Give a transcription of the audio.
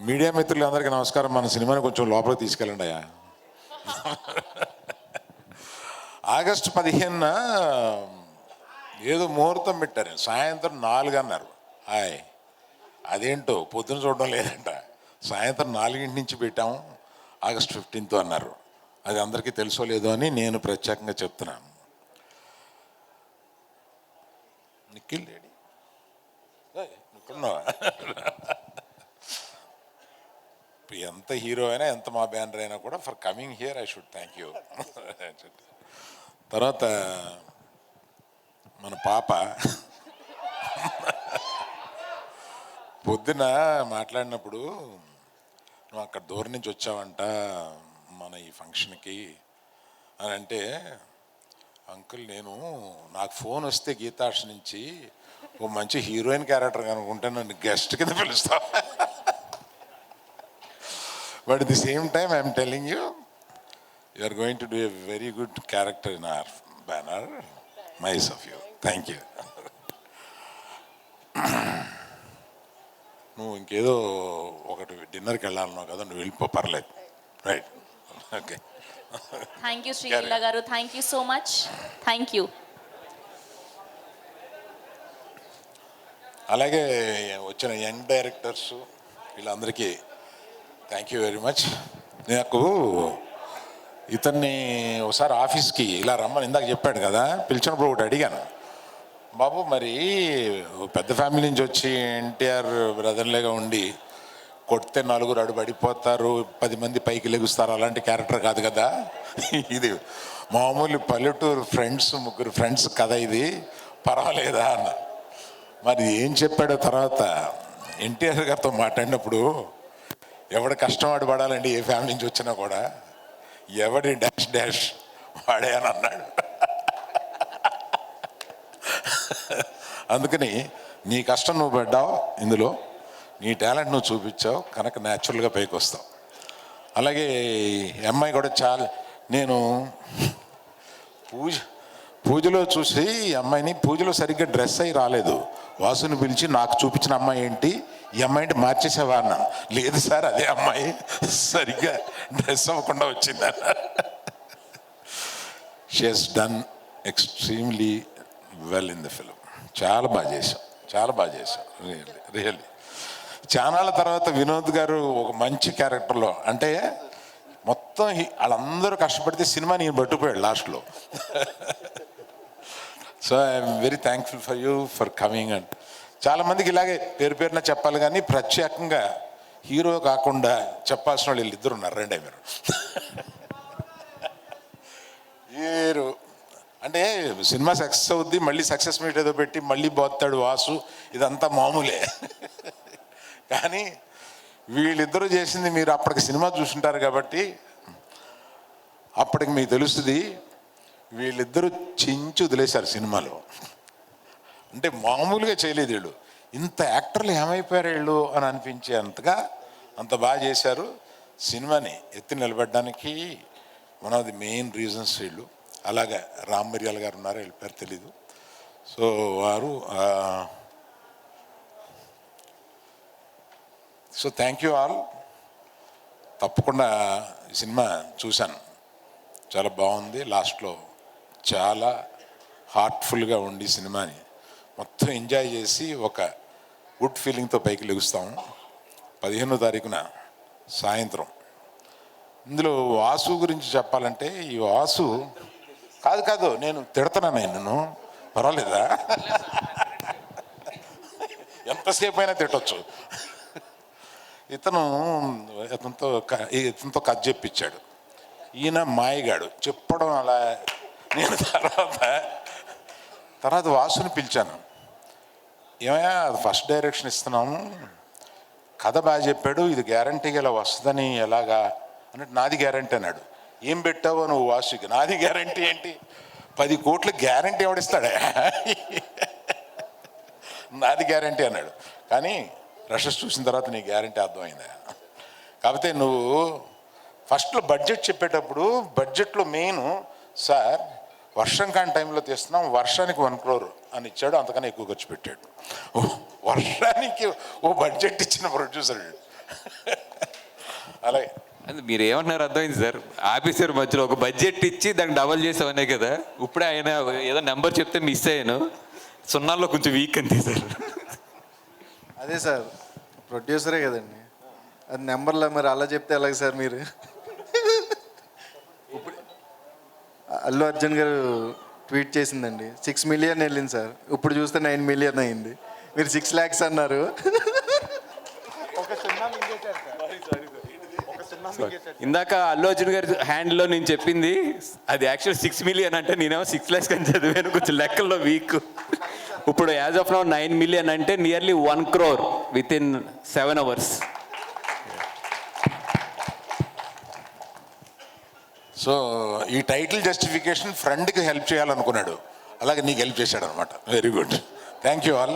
Media మిత్రులందరికీ నమస్కారం. మన సినిమాని కొంచెం లోపలికి తీసుకెళ్ళండి అయ్యా. ఆగస్టు 15న ఏదో ముహూర్తం పెట్టారు, సాయంత్రం 4 అన్నారు. అదేంటో పొద్దున చూడడం లేదంట, సాయంత్రం 4 నుంచి పెట్టాము, ఆగస్ట్ 15th అన్నారు. అది అందరికీ తెలుసో లేదో అని నేను ప్రత్యేకంగా చెప్తున్నాను. నిఖిల్ లేడీ నువ్వున్నావా? ఎంత హీరో అయినా, ఎంత మా బ్యానర్ అయినా కూడా for coming here I should thank you. తర్వాత మన పాప పొద్దున మాట్లాడినప్పుడు, నువ్వు అక్కడ దూరం నుంచి వచ్చావంట మన ఈ ఫంక్షన్కి అని అంటే, అంకుల్ నాకు ఫోన్ వస్తే గీతాష్ నుంచి ఓ మంచి హీరోయిన్ క్యారెక్టర్ కనుకుంటే నన్ను గెస్ట్ కింద పిలుస్తావు. But at the same time, I am telling you, you are going to do a very good character in our banner. Nice of you. Thank you. నువ్వు ఇంకేదో ఒకటి డిన్నర్కి వెళ్ళాలన్నావు కదా, నువ్వు వెళ్ళిపో, పర్లేదు. Right, okay. Thank you Sreeleela గారు, thank you so much. Thank you. అలాగే వచ్చిన యంగ్ డైరెక్టర్స్ వీళ్ళందరికీ థ్యాంక్ యూ వెరీ మచ్. నాకు ఇతన్ని ఒకసారి ఆఫీస్కి ఇలా రమ్మని ఇందాక చెప్పాడు కదా, పిలిచినప్పుడు ఒకటి అడిగాను, బాబు మరి పెద్ద ఫ్యామిలీ నుంచి వచ్చి ఎన్టీఆర్ బ్రదర్లేగా ఉండి కొడితే 4 అడుపడిపోతారు, 10 మంది పైకి లెగుస్తారు, అలాంటి క్యారెక్టర్ కాదు కదా ఇది, మామూలు పల్లెటూరు ఫ్రెండ్స్, 3 ఫ్రెండ్స్ కదా, ఇది పర్వాలేదా అన్న. మరి ఏం చెప్పాడో తర్వాత ఎన్టీఆర్ గారితో మాట్లాడినప్పుడు, ఎవడి కష్టం వాడు పడాలండి, ఏ ఫ్యామిలీ నుంచి వచ్చినా కూడా, ఎవడి డాష్ డాష్ వాడే అని అన్నాడు. అందుకని నీ కష్టం నువ్వు పడ్డావు, ఇందులో నీ టాలెంట్ నువ్వు చూపించావు కనుక న్యాచురల్గా పైకి వస్తావు. అలాగే అమ్మాయి కూడా చాలా, నేను పూజలో చూసి అమ్మాయిని, పూజలో సరిగ్గా డ్రెస్ అయ్యి రాలేదు, వాసుని పిలిచి నాకు చూపించిన అమ్మాయి ఏంటి, ఈ అమ్మాయిని మార్చేసేవా అన్నాను. లేదు సార్, అదే అమ్మాయి సరిగ్గా డ్రెస్ అవ్వకుండా వచ్చింది. She has done extremely well in the film. చాలా బాగా చేశాం రియల్లీ. చానాళ్ళ తర్వాత వినోద్ గారు ఒక మంచి క్యారెక్టర్లో, అంటే మొత్తం వాళ్ళందరూ కష్టపడితే సినిమా నేను పట్టుకుపోయాడు లాస్ట్లో. So I'm very thankful for you for coming. And చాలామందికి ఇలాగే పేరున చెప్పాలి, కానీ ప్రత్యేకంగా హీరో కాకుండా చెప్పాల్సిన వాళ్ళు వీళ్ళిద్దరు ఉన్నారు. రెండే మీరు అంటే సినిమా సక్సెస్ అవుద్ది, మళ్ళీ సక్సెస్ మీట్ ఏదో పెట్టి మళ్ళీ పోతాడు వాసు, ఇదంతా మామూలే. కానీ వీళ్ళిద్దరూ చేసింది మీరు అప్పటికి సినిమా చూసుంటారు కాబట్టి అప్పటికి మీకు తెలుస్తుంది, వీళ్ళిద్దరూ చించి వదిలేశారు సినిమాలో. అంటే మామూలుగా చేయలేదు వీళ్ళు, ఇంత యాక్టర్లు ఏమైపోయారు వీళ్ళు అని అనిపించేంతగా అంత బాగా చేశారు. సినిమాని ఎత్తి నిలబెట్టడానికి one of the main reasons వీళ్ళు. అలాగే రామ్ మిర్యాల గారు ఉన్నారు, వీళ్ళ పేరు తెలీదు. సో వారు, సో థ్యాంక్ యూ ఆల్. తప్పకుండా ఈ సినిమా చూశాను, చాలా బాగుంది. లాస్ట్లో చాలా హార్ట్ఫుల్గా ఉండి సినిమాని మొత్తం ఎంజాయ్ చేసి ఒక గుడ్ ఫీలింగ్తో పైకి లెగుస్తాము. 15వ తారీఖున సాయంత్రం. ఇందులో వాసు గురించి చెప్పాలంటే, ఈ వాసు కాదు నేను తిడతాను, నిన్ను పర్వాలేదా? ఎంతసేపు అయినా తిట్టచ్చు. ఇతనితో కథ చెప్పించాడు. ఈయన మాయగాడు చెప్పడం అలా. నేను తర్వాత వాసుని పిలిచాను, ఏమయ్యా అది ఫస్ట్ డైరెక్షన్ ఇస్తున్నాము, కథ బాగా చెప్పాడు, ఇది గ్యారంటీగా ఇలా వస్తుందని ఎలాగా అన్నట్టు, నాది గ్యారంటీ అన్నాడు. ఏం పెట్టావో నువ్వు వాసుకి? నాది గ్యారంటీ ఏంటి, 10 కోట్ల గ్యారంటీ ఎవడిస్తాడా? నాది గ్యారంటీ అన్నాడు. కానీ రషెస్ చూసిన తర్వాత నీ గ్యారంటీ అర్థమైందా? కాకపోతే నువ్వు ఫస్ట్లో బడ్జెట్ చెప్పేటప్పుడు, బడ్జెట్లో మెయిన్ సార్ వర్షం కాని టైంలో తీస్తున్నాం, వర్షానికి 1 crore అని ఇచ్చాడు, అంతకన్నా ఎక్కువ ఖర్చు పెట్టాడు. వర్షానికి ఓ బడ్జెట్ ఇచ్చిన ప్రొడ్యూసర్ అలాగే అది మీరు ఏమన్నారు అర్థమైంది సార్. ఆఫీసర్ మధ్యలో ఒక బడ్జెట్ ఇచ్చి దాన్ని డబల్ చేసామనే కదా. ఇప్పుడే ఆయన ఏదో నెంబర్ చెప్తే మిస్ అయ్యాను. సున్నాల్లో కొంచెం వీక్ అంతే సార్. అదే సార్, ప్రొడ్యూసరే కదండి, అది నెంబర్లో మరి అలా చెప్తే ఎలాగ సార్ మీరు? ఇప్పుడు అల్లు అర్జున్ గారు ట్వీట్ చేసిందండి, 6 మిలియన్ వెళ్ళింది సార్, ఇప్పుడు చూస్తే 9 మిలియన్ అయింది. మీరు 6 lakhs అన్నారు. ఇందాక అల్లు అర్జున్ గారి హ్యాండ్లో నేను చెప్పింది అది యాక్చువల్ 6 మిలియన్ అంటే నేనేమో 6 lakhs అని చదివాను, కొంచెం లెక్కల్లో వీక్. ఇప్పుడు యాజ్ ఆఫ్ నౌ 9 మిలియన్ అంటే nearly 1 crore with in 7 hours. So ఈ టైటిల్ జస్టిఫికేషన్ ఫ్రెండ్కి హెల్ప్ చేయాలనుకున్నాడు, అలాగే నీకు హెల్ప్ చేశాడు అనమాట. Very good, thank you all.